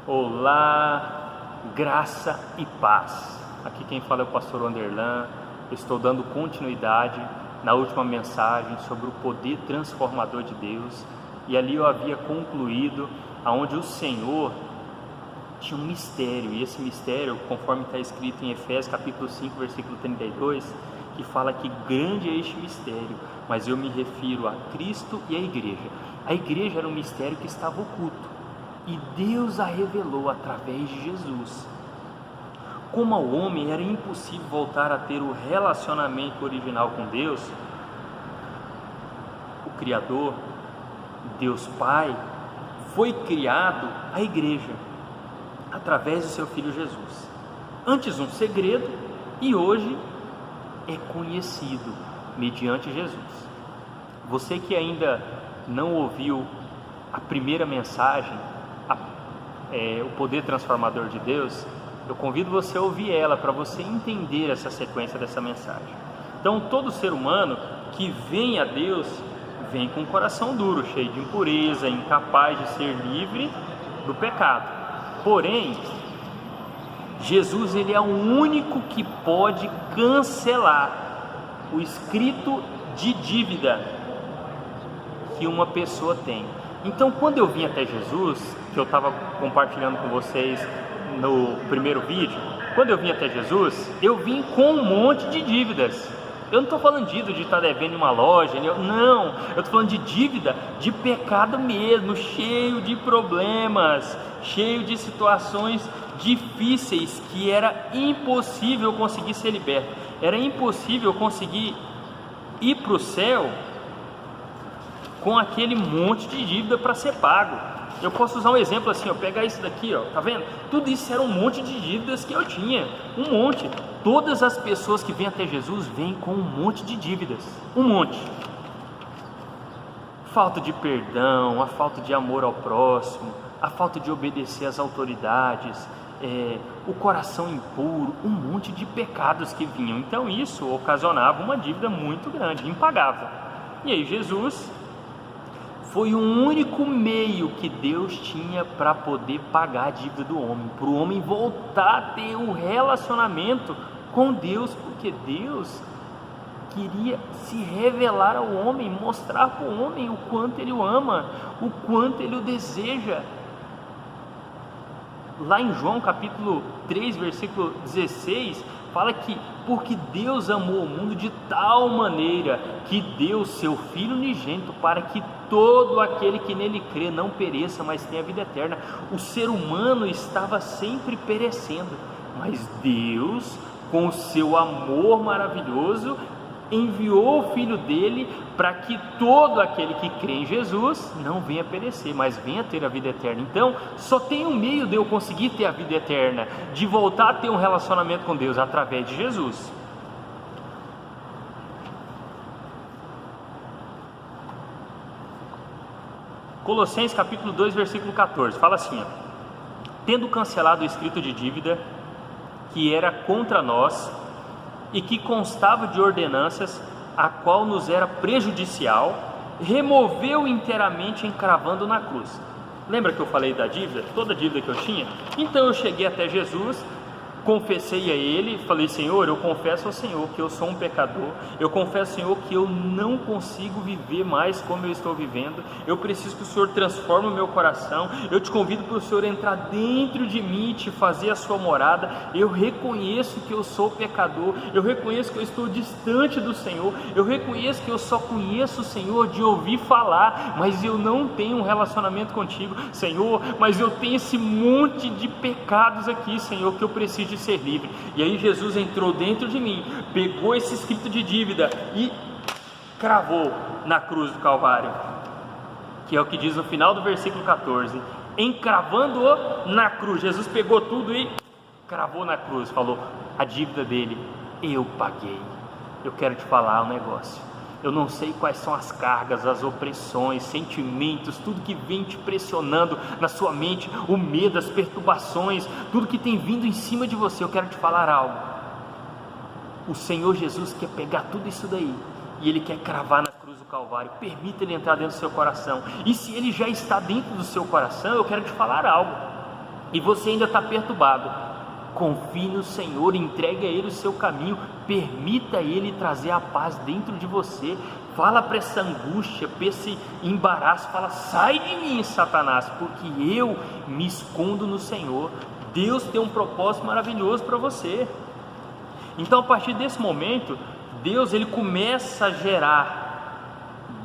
Olá, graça e paz. Aqui quem fala é o pastor Wanderlan. Estou dando continuidade na última mensagem sobre o poder transformador de Deus. E ali eu havia concluído aonde o Senhor tinha um mistério. E esse mistério, conforme está escrito em Efésios capítulo 5, versículo 32, que fala que grande é este mistério, mas eu me refiro a Cristo e a igreja. A igreja era um mistério que estava oculto. E Deus a revelou através de Jesus. Como ao homem era impossível voltar a ter o relacionamento original com Deus, o Criador, Deus Pai, foi criado a igreja através do seu Filho Jesus. Antes um segredo e hoje é conhecido mediante Jesus. Você que ainda não ouviu a primeira mensagem, o poder transformador de Deus, eu convido você a ouvir ela para você entender essa sequência dessa mensagem. Então, todo ser humano que vem a Deus vem com um coração duro, cheio de impureza, incapaz de ser livre do pecado. Porém, Jesus, ele é o único que pode cancelar o escrito de dívida que uma pessoa tem. Então, quando eu vim até Jesus, que eu estava compartilhando com vocês no primeiro vídeo, quando eu vim até Jesus, eu vim com um monte de dívidas. Eu não estou falando de estar devendo em uma loja, não, eu estou falando de dívida, de pecado mesmo, cheio de problemas, cheio de situações difíceis, que era impossível conseguir ser liberto, era impossível conseguir ir para o céu com aquele monte de dívida para ser pago. Eu posso usar um exemplo assim, pegar isso daqui, tá vendo? Tudo isso era um monte de dívidas que eu tinha, um monte. Todas as pessoas que vêm até Jesus vêm com um monte de dívidas, um monte. Falta de perdão, a falta de amor ao próximo, a falta de obedecer às autoridades, o coração impuro, um monte de pecados que vinham. Então isso ocasionava uma dívida muito grande, impagável. E aí Jesus foi o único meio que Deus tinha para poder pagar a dívida do homem, para o homem voltar a ter um relacionamento com Deus, porque Deus queria se revelar ao homem, mostrar para o homem o quanto Ele o ama, o quanto Ele o deseja. Lá em João capítulo 3, versículo 16, fala que porque Deus amou o mundo de tal maneira que deu seu Filho unigênito para que todo aquele que nele crê não pereça, mas tenha vida eterna. O ser humano estava sempre perecendo, mas Deus, com o seu amor maravilhoso, enviou o Filho dele para que todo aquele que crê em Jesus não venha perecer, mas venha ter a vida eterna. Então, só tem um meio de eu conseguir ter a vida eterna, de voltar a ter um relacionamento com Deus, através de Jesus. Colossenses capítulo 2, versículo 14, fala assim, tendo cancelado o escrito de dívida que era contra nós e que constava de ordenanças, a qual nos era prejudicial, removeu inteiramente, encravando na cruz. Lembra que eu falei da dívida? Toda a dívida que eu tinha? Então eu cheguei até Jesus, confessei a Ele, falei, Senhor, eu confesso ao Senhor que eu sou um pecador, eu confesso, Senhor, que eu não consigo viver mais como eu estou vivendo, eu preciso que o Senhor transforme o meu coração, eu te convido para o Senhor entrar dentro de mim e te fazer a sua morada. Eu reconheço que eu sou pecador, eu reconheço que eu estou distante do Senhor, eu reconheço que eu só conheço o Senhor de ouvir falar, mas eu não tenho um relacionamento contigo, Senhor, mas eu tenho esse monte de pecados aqui, Senhor, que eu preciso de ser livre. E aí Jesus entrou dentro de mim, pegou esse escrito de dívida e cravou na cruz do Calvário, que é o que diz no final do versículo 14, encravando-o na cruz. Jesus pegou tudo e cravou na cruz, falou, a dívida dele eu paguei. Eu quero te falar um negócio, eu não sei quais são as cargas, as opressões, sentimentos, tudo que vem te pressionando na sua mente, o medo, as perturbações, tudo que tem vindo em cima de você. Eu quero te falar algo. O Senhor Jesus quer pegar tudo isso daí e Ele quer cravar na cruz do Calvário. Permita Ele entrar dentro do seu coração. E se Ele já está dentro do seu coração, eu quero te falar algo. e você ainda está perturbado, confie no Senhor, entregue a Ele o seu caminho, permita Ele trazer a paz dentro de você. Fala para essa angústia, para esse embaraço, fala: sai de mim, Satanás, porque eu me escondo no Senhor. Deus tem um propósito maravilhoso para você. Então, a partir desse momento, Deus ele começa a gerar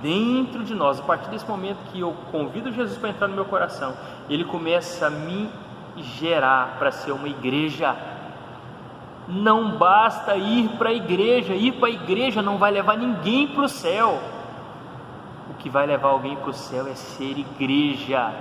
dentro de nós. A partir desse momento que eu convido Jesus para entrar no meu coração, Ele começa a me gerar para ser uma igreja. Não basta ir para a igreja não vai levar ninguém para o céu. O que vai levar alguém para o céu é ser igreja,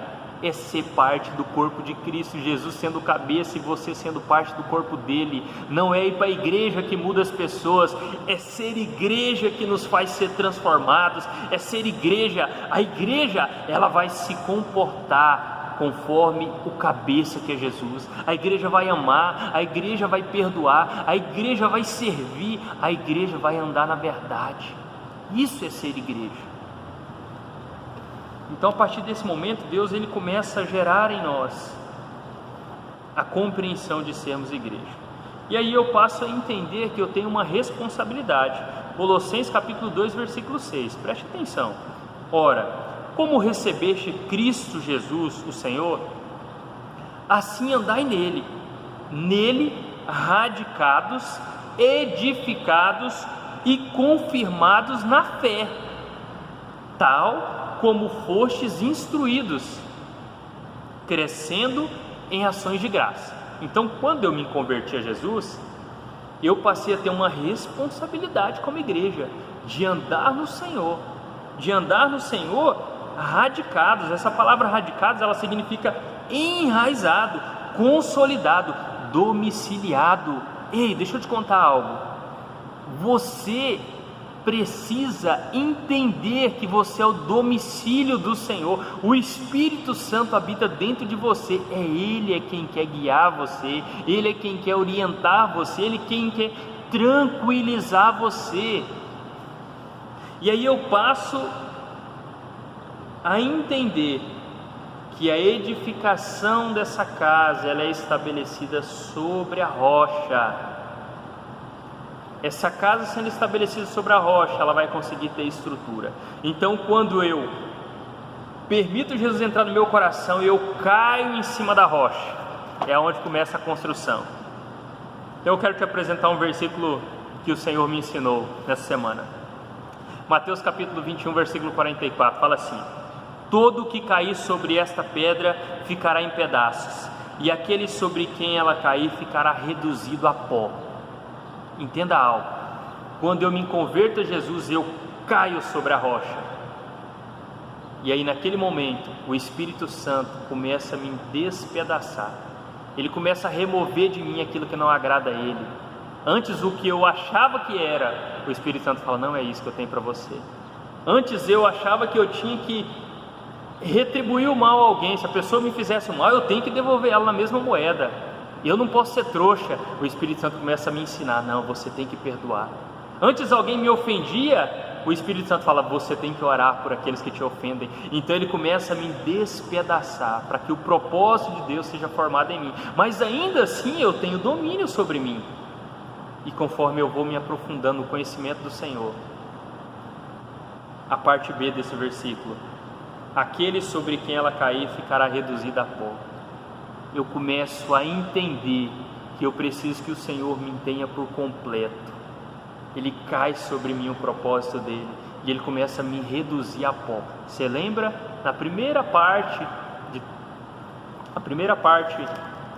é ser parte do corpo de Cristo, Jesus sendo cabeça e você sendo parte do corpo dele. Não é ir para a igreja que muda as pessoas, é ser igreja que nos faz ser transformados, é ser igreja. A igreja, ela vai se comportar conforme o cabeça que é Jesus. A igreja vai amar, a igreja vai perdoar, a igreja vai servir, a igreja vai andar na verdade. Isso é ser igreja. Então, a partir desse momento, Deus ele começa a gerar em nós a compreensão de sermos igreja. E aí eu passo a entender que eu tenho uma responsabilidade. Colossenses capítulo 2, versículo 6. Preste atenção. Ora, como recebeste Cristo Jesus, o Senhor, assim andai nele radicados, edificados e confirmados na fé, tal como fostes instruídos, crescendo em ações de graça. Então, quando eu me converti a Jesus, eu passei a ter uma responsabilidade como igreja, de andar no Senhor, radicados. Essa palavra radicados, ela significa enraizado, consolidado, domiciliado. Ei, deixa eu te contar algo. Você precisa entender que você é o domicílio do Senhor. O Espírito Santo habita dentro de você. Ele é quem quer guiar você, Ele é quem quer orientar você, Ele é quem quer tranquilizar você. E aí eu passo a entender que a edificação dessa casa, ela é estabelecida sobre a rocha. Essa casa sendo estabelecida sobre a rocha, ela vai conseguir ter estrutura. Então, quando eu permito Jesus entrar no meu coração, eu caio em cima da rocha, é onde começa a construção. Então, eu quero te apresentar um versículo que o Senhor me ensinou nessa semana. Mateus capítulo 21, versículo 44, fala assim: todo o que cair sobre esta pedra ficará em pedaços, e aquele sobre quem ela cair ficará reduzido a pó. Entenda algo: quando eu me converto a Jesus, eu caio sobre a rocha, e aí naquele momento o Espírito Santo começa a me despedaçar. Ele começa a remover de mim aquilo que não agrada a Ele. Antes o que eu achava que era, o Espírito Santo fala: não é isso que eu tenho para você. Antes eu achava que eu tinha que retribuir o mal a alguém. Se a pessoa me fizesse o mal, eu tenho que devolver ela na mesma moeda. Eu não posso ser trouxa. O Espírito Santo começa a me ensinar: não, você tem que perdoar. Antes alguém me ofendia, o Espírito Santo fala: você tem que orar por aqueles que te ofendem. Então ele começa a me despedaçar para que o propósito de Deus seja formado em mim. Mas ainda assim eu tenho domínio sobre mim. E conforme eu vou me aprofundando no conhecimento do Senhor, a parte B desse versículo: aquele sobre quem ela cair ficará reduzida a pó. Eu começo a entender que eu preciso que o Senhor me tenha por completo. Ele cai sobre mim o propósito dele, e ele começa a me reduzir a pó. Você lembra? Na primeira parte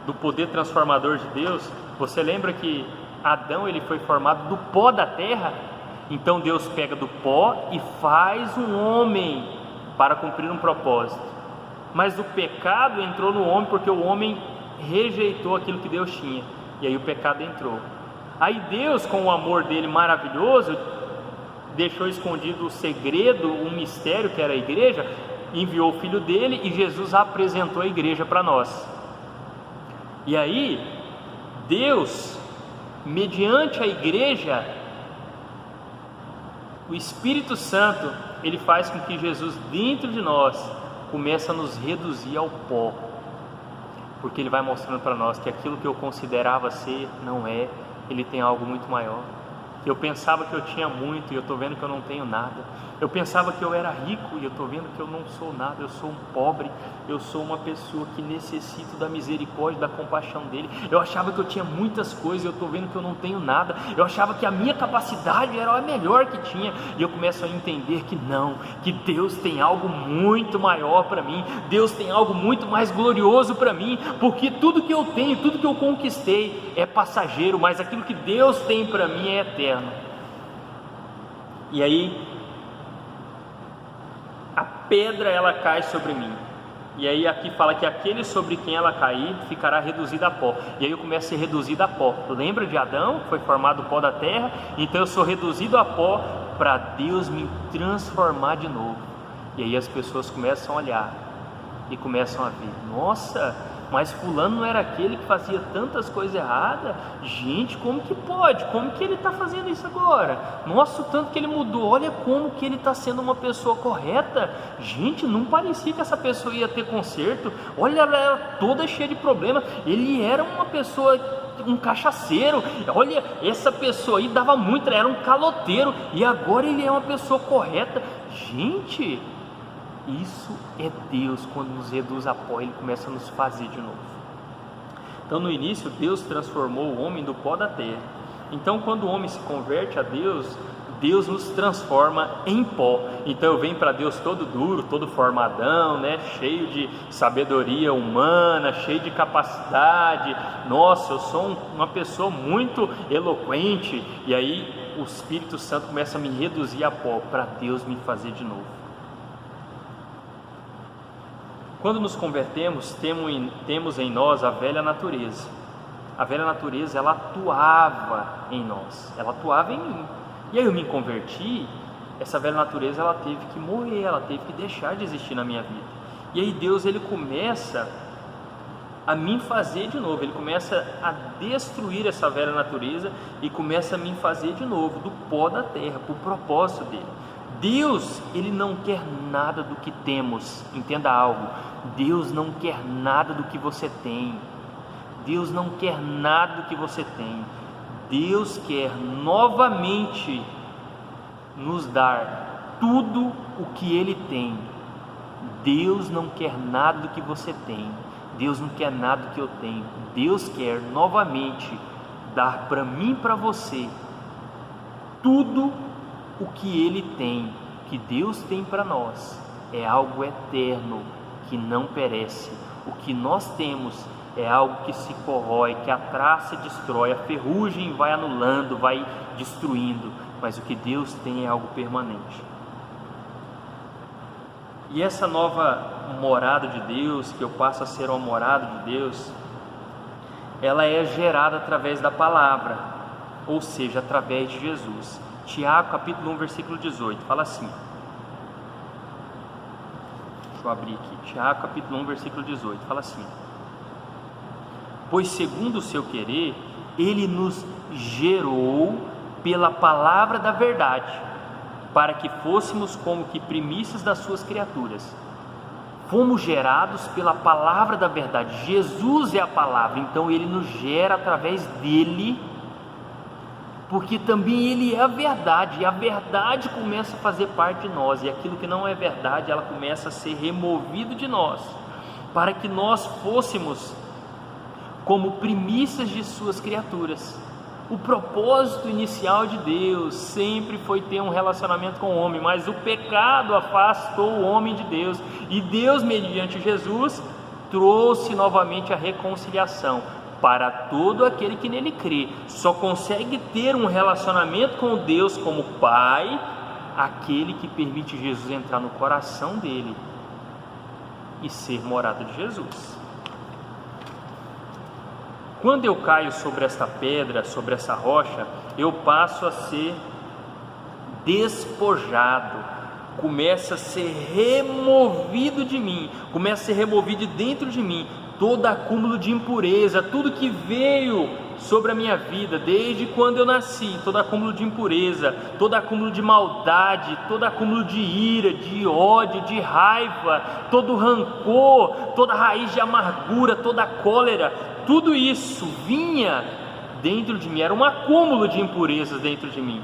do poder transformador de Deus, você lembra que Adão ele foi formado do pó da terra? Então Deus pega do pó e faz um homem para cumprir um propósito. Mas o pecado entrou no homem porque o homem rejeitou aquilo que Deus tinha, e aí o pecado entrou. Aí Deus, com o amor dele maravilhoso, deixou escondido o segredo, um mistério que era a igreja, enviou o filho dele, e Jesus apresentou a igreja para nós. E aí Deus, mediante a igreja, o Espírito Santo, ele faz com que Jesus dentro de nós comece a nos reduzir ao pó. porque Ele vai mostrando para nós que aquilo que eu considerava ser não é, Ele tem algo muito maior. Eu pensava que eu tinha muito e eu estou vendo que eu não tenho nada. Eu pensava que eu era rico e eu estou vendo que eu não sou nada. Eu sou um pobre, eu sou uma pessoa que necessito da misericórdia, da compaixão dele. Eu achava que eu tinha muitas coisas e eu estou vendo que eu não tenho nada. Eu achava que a minha capacidade era a melhor que tinha, e eu começo a entender que não, que Deus tem algo muito maior para mim. Deus tem algo muito mais glorioso para mim, porque tudo que eu tenho, tudo que eu conquistei é passageiro, mas aquilo que Deus tem para mim é eterno. E aí a pedra ela cai sobre mim, e aí aqui fala que aquele sobre quem ela cair ficará reduzido a pó. E aí eu começo a ser reduzido a pó. Lembra de Adão, que foi formado do pó da terra? Então eu sou reduzido a pó para Deus me transformar de novo. E aí as pessoas começam a olhar e começam a ver: nossa, mas fulano não era aquele que fazia tantas coisas erradas? Gente, como que pode? Como que ele está fazendo isso agora? Nossa, o tanto que ele mudou, olha como que ele está sendo uma pessoa correta. Gente, não parecia que essa pessoa ia ter conserto. Olha, ela era toda cheia de problemas. Ele era uma pessoa, um cachaceiro. Olha, essa pessoa aí dava muito, era um caloteiro, e agora ele é uma pessoa correta. Gente, isso é Deus. Quando nos reduz a pó, Ele começa a nos fazer de novo. Então no início Deus transformou o homem do pó da terra. Então quando o homem se converte a Deus, Deus nos transforma em pó. Então eu venho para Deus todo duro, todo formadão, né? Cheio de sabedoria humana, cheio de capacidade. Nossa, eu sou uma pessoa muito eloquente. E aí o Espírito Santo começa a me reduzir a pó, para Deus me fazer de novo. Quando nos convertemos, temos em nós a velha natureza. A velha natureza, ela atuava em nós, ela atuava em mim. E aí eu me converti, essa velha natureza ela teve que morrer, ela teve que deixar de existir na minha vida. E aí Deus, ele começa a me fazer de novo, ele começa a destruir essa velha natureza e começa a me fazer de novo, do pó da terra, por propósito dele. Deus, ele não quer nada do que temos. Entenda algo: Deus não quer nada do que você tem. Deus não quer nada do que você tem. Deus quer novamente nos dar tudo o que Ele tem. Deus não quer nada do que você tem. Deus não quer nada do que eu tenho. Deus quer novamente dar para mim e para você tudo o que Ele tem, que Deus tem para nós. É algo eterno, que não perece. O que nós temos é algo que se corrói, que a traça destrói, a ferrugem vai anulando, vai destruindo, mas o que Deus tem é algo permanente. E essa nova morada de Deus, que eu passo a ser uma morada de Deus, ela é gerada através da palavra, ou seja, através de Jesus. Tiago capítulo 1, versículo 18, fala assim. Deixa eu abrir aqui. Tiago capítulo 1, versículo 18, fala assim: pois segundo o seu querer, Ele nos gerou pela palavra da verdade, para que fôssemos como que primícias das suas criaturas. Fomos gerados pela palavra da verdade. Jesus é a palavra, então Ele nos gera através dEle, porque também Ele é a verdade, e a verdade começa a fazer parte de nós, e aquilo que não é verdade, ela começa a ser removido de nós, para que nós fôssemos como primícias de suas criaturas. O propósito inicial de Deus sempre foi ter um relacionamento com o homem, mas o pecado afastou o homem de Deus, e Deus, mediante Jesus, trouxe novamente a reconciliação para todo aquele que nele crê. Só consegue ter um relacionamento com Deus como Pai aquele que permite Jesus entrar no coração dele e ser morada de Jesus. Quando eu caio sobre esta pedra, sobre essa rocha, eu passo a ser despojado, começa a ser removido de mim, começa a ser removido de dentro de mim todo acúmulo de impureza, tudo que veio sobre a minha vida, desde quando eu nasci, todo acúmulo de impureza, todo acúmulo de maldade, todo acúmulo de ira, de ódio, de raiva, todo rancor, toda raiz de amargura, toda cólera, tudo isso vinha dentro de mim, era um acúmulo de impurezas dentro de mim.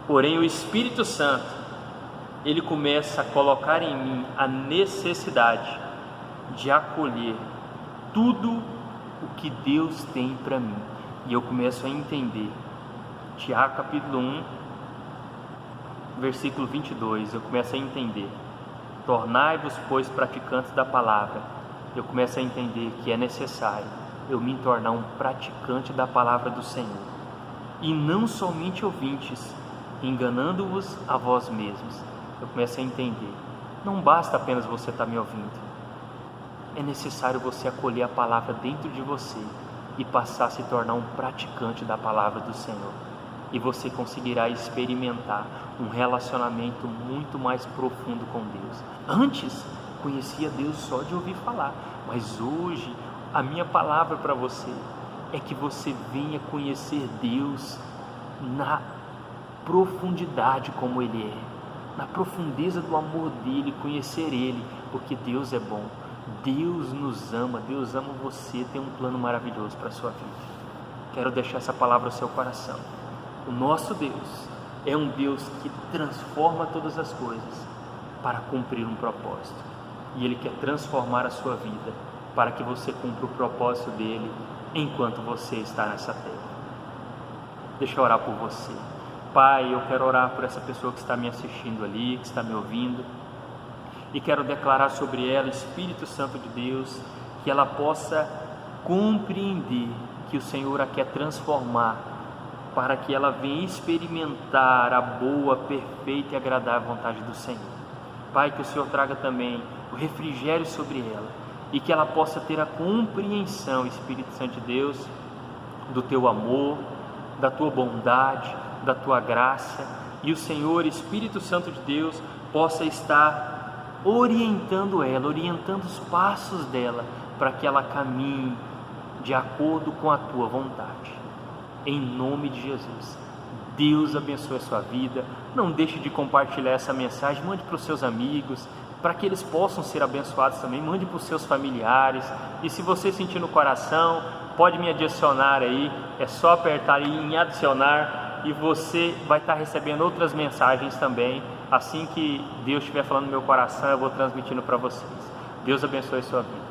Porém, o Espírito Santo, ele começa a colocar em mim a necessidade de acolher tudo o que Deus tem para mim. E eu começo a entender. Tiago capítulo 1, versículo 22, eu começo a entender. Tornai-vos, pois, praticantes da palavra. Eu começo a entender que é necessário eu me tornar um praticante da palavra do Senhor. E não somente ouvintes, enganando-vos a vós mesmos. Eu começo a entender. Não basta apenas você estar me ouvindo. É necessário você acolher a palavra dentro de você e passar a se tornar um praticante da palavra do Senhor. E você conseguirá experimentar um relacionamento muito mais profundo com Deus. Antes, conhecia Deus só de ouvir falar, mas hoje a minha palavra para você é que você venha conhecer Deus na profundidade como Ele é, na profundeza do amor dEle, conhecer Ele, porque Deus é bom. Deus nos ama, Deus ama você, tem um plano maravilhoso para a sua vida. Quero deixar essa palavra no seu coração. O nosso Deus é um Deus que transforma todas as coisas para cumprir um propósito. E Ele quer transformar a sua vida para que você cumpra o propósito dEle enquanto você está nessa terra. Deixa eu orar por você. Pai, eu quero orar por essa pessoa que está me assistindo ali, que está me ouvindo. E quero declarar sobre ela, Espírito Santo de Deus, que ela possa compreender que o Senhor a quer transformar, para que ela venha experimentar a boa, perfeita e agradável vontade do Senhor. Pai, que o Senhor traga também o refrigério sobre ela, e que ela possa ter a compreensão, Espírito Santo de Deus, do Teu amor, da Tua bondade, da Tua graça, e o Senhor, Espírito Santo de Deus, possa estar orientando ela, orientando os passos dela, para que ela caminhe de acordo com a Tua vontade. Em nome de Jesus, Deus abençoe a sua vida. Não deixe de compartilhar essa mensagem, mande para os seus amigos, para que eles possam ser abençoados também, mande para os seus familiares. E se você sentir no coração, pode me adicionar aí, é só apertar aí em adicionar, e você vai estar recebendo outras mensagens também. Assim que Deus estiver falando no meu coração, eu vou transmitindo para vocês. Deus abençoe a sua vida.